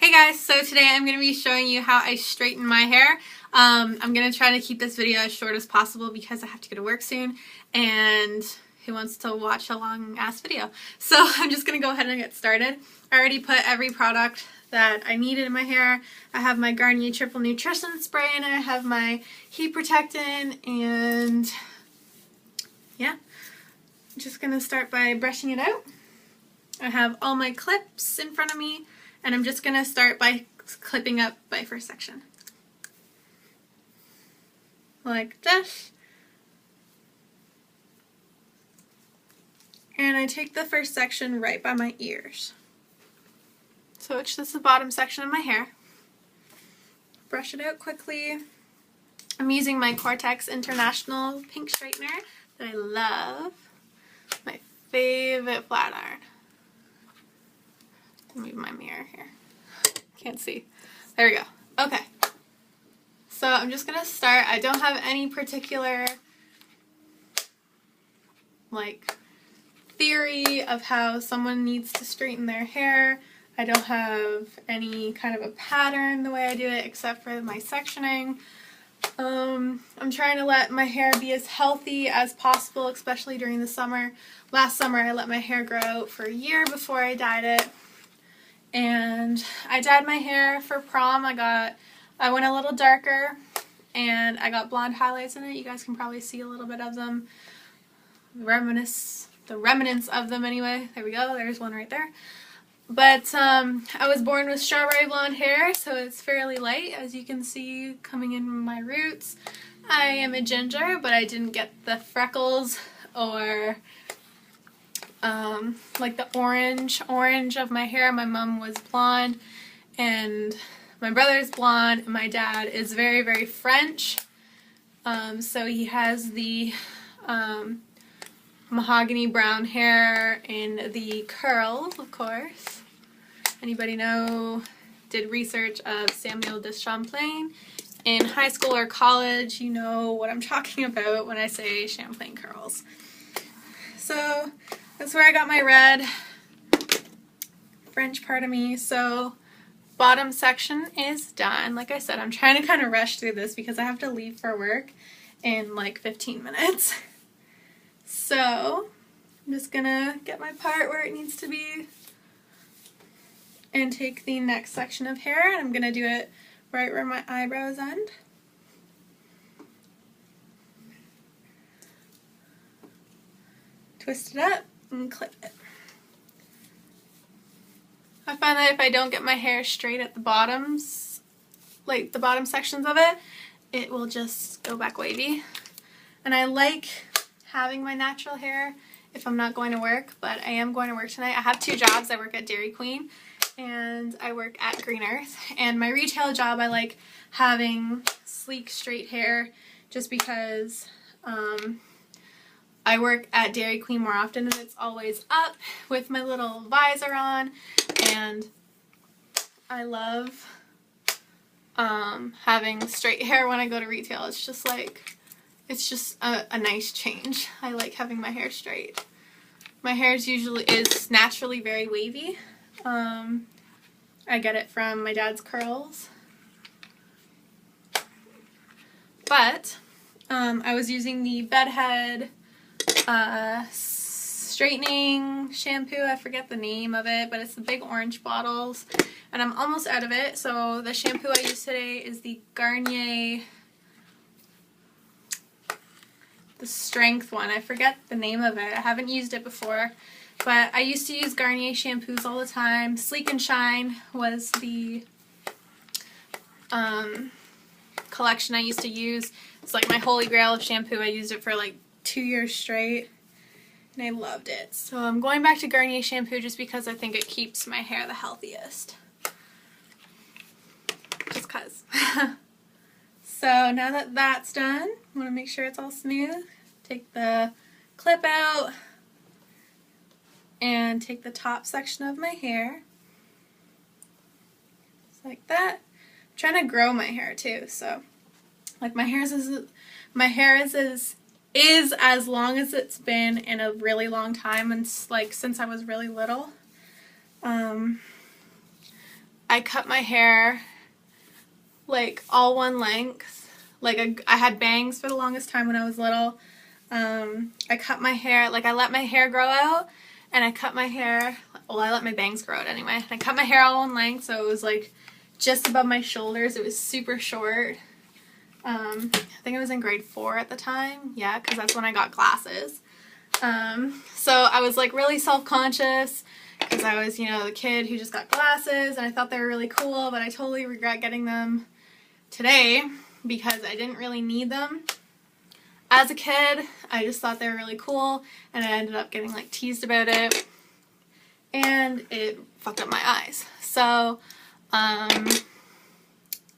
Hey guys, so today I'm going to be showing you how I straighten my hair. I'm going to try to keep this video as short as possible because I have to go to work soon and who wants to watch a long ass video? So I'm just going to go ahead and get started. I already put every product that I needed in my hair. I have my Garnier Triple Nutrition Spray and I have my heat protectant, and yeah, I'm just going to start by brushing it out. I have all my clips in front of me. And I'm just going to start by clipping up my first section. Like this. And I take the first section right by my ears. So it's just the bottom section of my hair. Brush it out quickly. I'm using my Cortex International Pink Straightener that I love. My favorite flat iron. Move my mirror here. Can't see. There we go. Okay. So I'm just gonna start. I don't have any particular theory of how someone needs to straighten their hair. I don't have any kind of a pattern the way I do it except for my sectioning. I'm trying to let my hair be as healthy as possible, especially during the summer. Last summer I let my hair grow out for a year before I dyed it. And I dyed my hair for prom. I went a little darker and I got blonde highlights in it. You guys can probably see a little bit of them. The remnants of them anyway. There we go. There's one right there. But I was born with strawberry blonde hair, so it's fairly light, as you can see coming in my roots. I am a ginger, but I didn't get the freckles or like the orange of my hair. My mom was blonde and my brother's blonde and my dad is very, very French. So he has the mahogany brown hair and the curls, of course. Anybody did research of Samuel de Champlain in high school or college, you know what I'm talking about when I say Champlain curls. So that's where I got my red French part of me. So bottom section is done. Like I said, I'm trying to kind of rush through this because I have to leave for work in like 15 minutes. So I'm just gonna get my part where it needs to be and take the next section of hair, and I'm gonna do it right where my eyebrows end. Twist it up and clip it. I find that if I don't get my hair straight at the bottoms, like the bottom sections of it, it will just go back wavy. And I like having my natural hair if I'm not going to work, but I am going to work tonight. I have two jobs. I work at Dairy Queen and I work at Green Earth. And my retail job, I like having sleek, straight hair just because I work at Dairy Queen more often and it's always up with my little visor on, and I love having straight hair when I go to retail. It's just a nice change. I like having my hair straight. My hair is naturally very wavy. I get it from my dad's curls. But I was using the Bedhead straightening shampoo. I forget the name of it, but it's the big orange bottles, and I'm almost out of it. So the shampoo I use today is the Garnier, the strength one. I forget the name of it. I haven't used it before, but I used to use Garnier shampoos all the time. Sleek and Shine was the collection I used to use. It's like my holy grail of shampoo. I used it for like 2 years straight and I loved it. So I'm going back to Garnier shampoo just because I think it keeps my hair the healthiest. Just cause. So now that that's done, I want to make sure it's all smooth. Take the clip out and take the top section of my hair. Just like that. I'm trying to grow my hair too, so like my hair is as long as it's been in a really long time, and like since I was really little. I cut my hair like all one length. Like I had bangs for the longest time when I was little. I cut my hair, like I let my hair grow out, and I cut my hair, well, I let my bangs grow out anyway. And I cut my hair all one length, so it was like just above my shoulders. It was super short. I think I was in grade 4 at the time. Yeah, because that's when I got glasses. So I was like really self-conscious because I was, you know, the kid who just got glasses, and I thought they were really cool, but I totally regret getting them today because I didn't really need them. As a kid, I just thought they were really cool, and I ended up getting like teased about it, and it fucked up my eyes. So,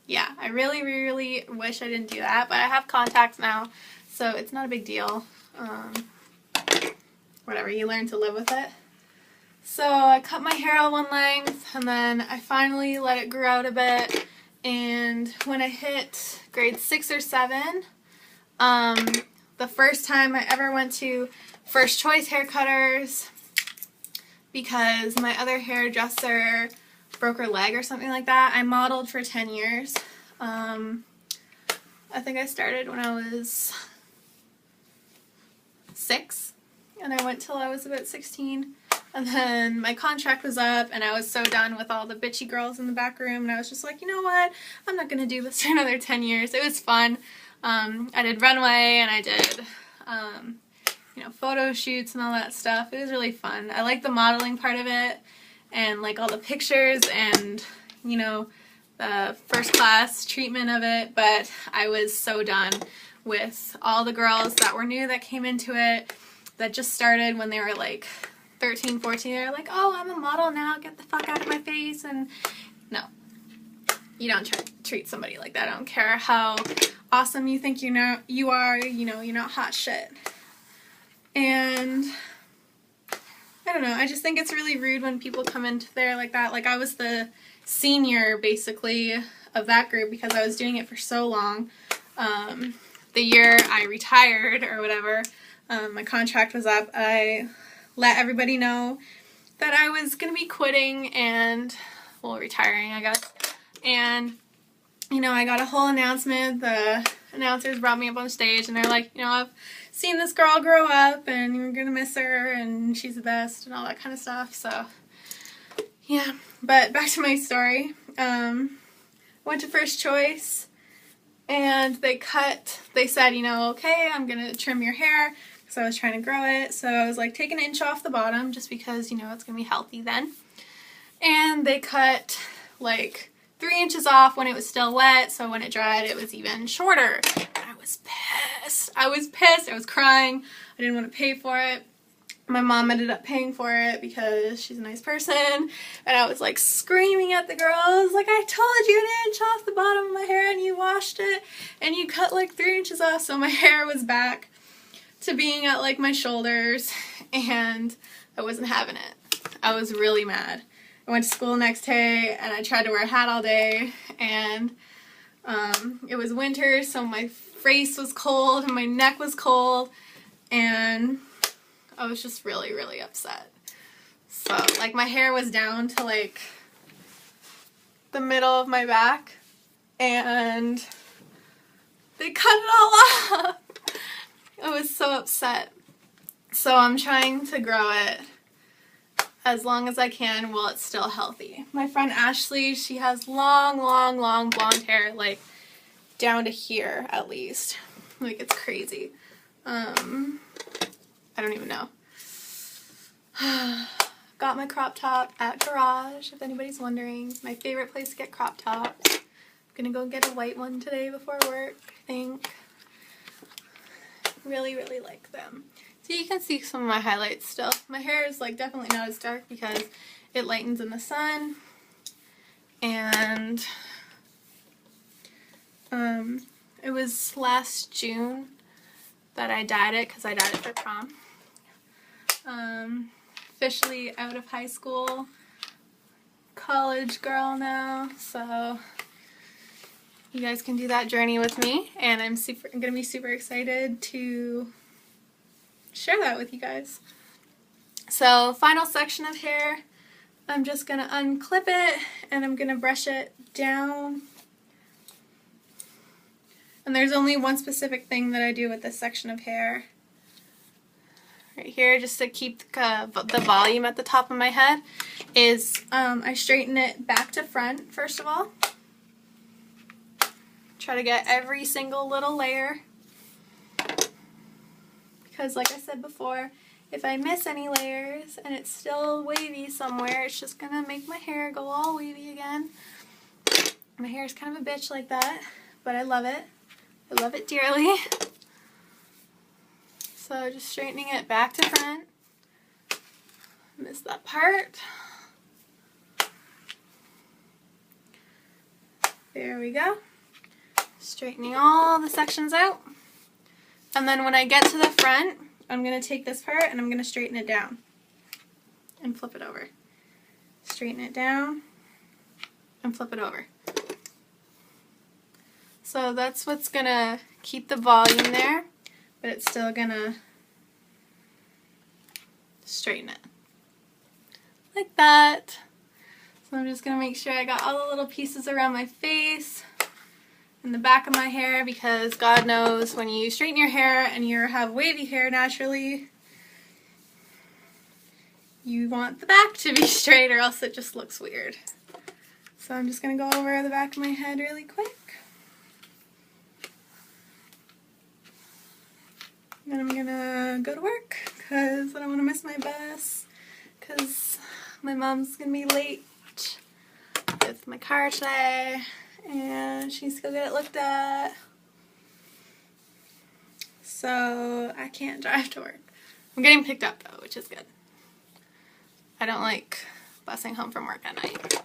yeah, I really, really wish I didn't do that, but I have contacts now, so it's not a big deal. Whatever, you learn to live with it. So I cut my hair all one length, and then I finally let it grow out a bit, and when I hit grade 6 or 7, the first time I ever went to first choice haircutters because my other hairdresser broke her leg or something like that. I modeled for 10 years. I think I started when I was 6, and I went till I was about 16. And then my contract was up, and I was so done with all the bitchy girls in the back room, and I was just like, you know what? I'm not going to do this for another 10 years. It was fun. I did runway, and I did, you know, photo shoots and all that stuff. It was really fun. I like the modeling part of it, and like all the pictures and, you know, the first class treatment of it, but I was so done with all the girls that were new that came into it, that just started when they were like 13, 14. They were like, oh, I'm a model now, get the fuck out of my face. And no, you don't treat somebody like that. I don't care how awesome you think you are, you know, you're not hot shit. And I don't know, I just think it's really rude when people come into there like that. Like, I was the senior, basically, of that group because I was doing it for so long. The year I retired or whatever, my contract was up, I let everybody know that I was going to be quitting and, well, retiring, I guess. And, you know, I got a whole announcement. The announcers brought me up on stage, and they're like, you know, I've seen this girl grow up, and you're going to miss her, and she's the best, and all that kind of stuff. So, yeah. But back to my story. Went to first choice, and they said, you know, okay, I'm going to trim your hair. So I was trying to grow it, so I was like, take an inch off the bottom just because, you know, it's going to be healthy then. And they cut like 3 inches off when it was still wet, so when it dried it was even shorter. I was pissed. I was pissed. I was crying. I didn't want to pay for it. My mom ended up paying for it because she's a nice person, and I was like screaming at the girls, like, I told you an inch off the bottom of my hair and you washed it and you cut like 3 inches off, so my hair was back to being at like my shoulders, and I wasn't having it. I was really mad. I went to school the next day, and I tried to wear a hat all day, and it was winter, so my face was cold and my neck was cold, and I was just really, really upset. So, like, my hair was down to like the middle of my back, and they cut it all off. I was so upset. So I'm trying to grow it as long as I can while it's still healthy. My friend Ashley, she has long, long, long blonde hair, like down to here at least. Like, it's crazy. I don't even know. Got my crop top at Garage, if anybody's wondering. My favorite place to get crop tops. I'm gonna go get a white one today before work, I think. Really, really like them. So you can see some of my highlights still. My hair is like definitely not as dark because it lightens in the sun. And it was last June that I dyed it because I dyed it for prom. Officially out of high school, college girl now, so you guys can do that journey with me, and I'm gonna be super excited to share that with you guys. So, final section of hair. I'm just going to unclip it and I'm going to brush it down. And there's only one specific thing that I do with this section of hair. Right here, just to keep the volume at the top of my head, is I straighten it back to front first of all. Try to get every single little layer. Because like I said before, if I miss any layers and it's still wavy somewhere, it's just going to make my hair go all wavy again. My hair is kind of a bitch like that, but I love it. I love it dearly. So just straightening it back to front. Missed that part. There we go. Straightening all the sections out. And then when I get to the front, I'm going to take this part and I'm going to straighten it down and flip it over. Straighten it down and flip it over. So that's what's going to keep the volume there, but it's still going to straighten it. Like that. So I'm just going to make sure I got all the little pieces around my face and the back of my hair, because God knows when you straighten your hair and you have wavy hair naturally, you want the back to be straight or else it just looks weird. So I'm just going to go over the back of my head really quick. And I'm going to go to work because I don't want to miss my bus, because my mom's going to be late with my car today. And she needs to go get it looked at. So I can't drive to work. I'm getting picked up though, which is good. I don't like busing home from work at night.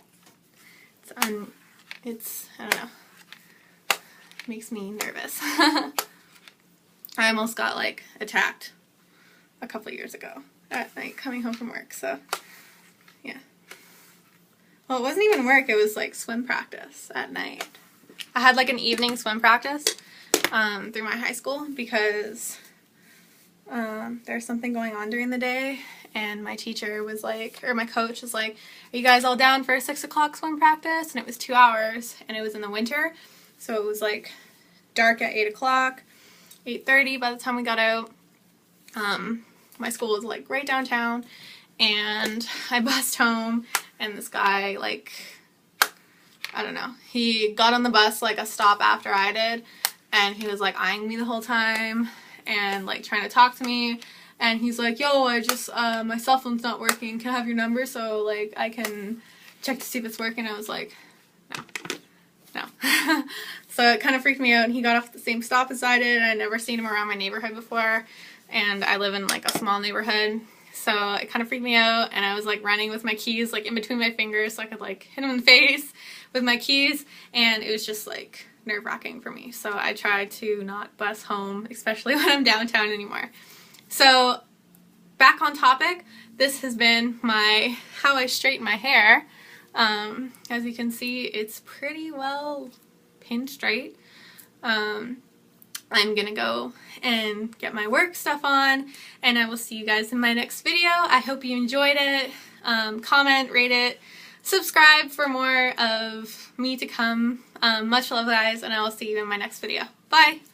It's I don't know. It makes me nervous. I almost got like attacked a couple years ago at night coming home from work, so yeah. Well, it wasn't even work, it was like swim practice at night. I had like an evening swim practice through my high school because there's something going on during the day, and my teacher was like, or my coach was like, are you guys all down for a 6 o'clock swim practice? And it was 2 hours, and it was in the winter, so it was like dark at 8 o'clock, 8:30 by the time we got out. My school was like right downtown, and I bussed home. And this guy, like, I don't know, he got on the bus like a stop after I did, and he was like eyeing me the whole time and like trying to talk to me, and he's like, yo, I just, my cell phone's not working, can I have your number so like I can check to see if it's working? I was like, no. So it kind of freaked me out, and he got off at the same stop as I did, and I'd never seen him around my neighborhood before, and I live in like a small neighborhood. So it kind of freaked me out, and I was like running with my keys like in between my fingers so I could like hit him in the face with my keys, and it was just like nerve-wracking for me. So I tried to not bus home, especially when I'm downtown anymore. So back on topic, this has been my how I straighten my hair. As you can see, it's pretty well pinned straight. I'm gonna go and get my work stuff on, and I will see you guys in my next video. I hope you enjoyed it. Comment, rate it, subscribe for more of me to come. Much love, guys, and I will see you in my next video. Bye!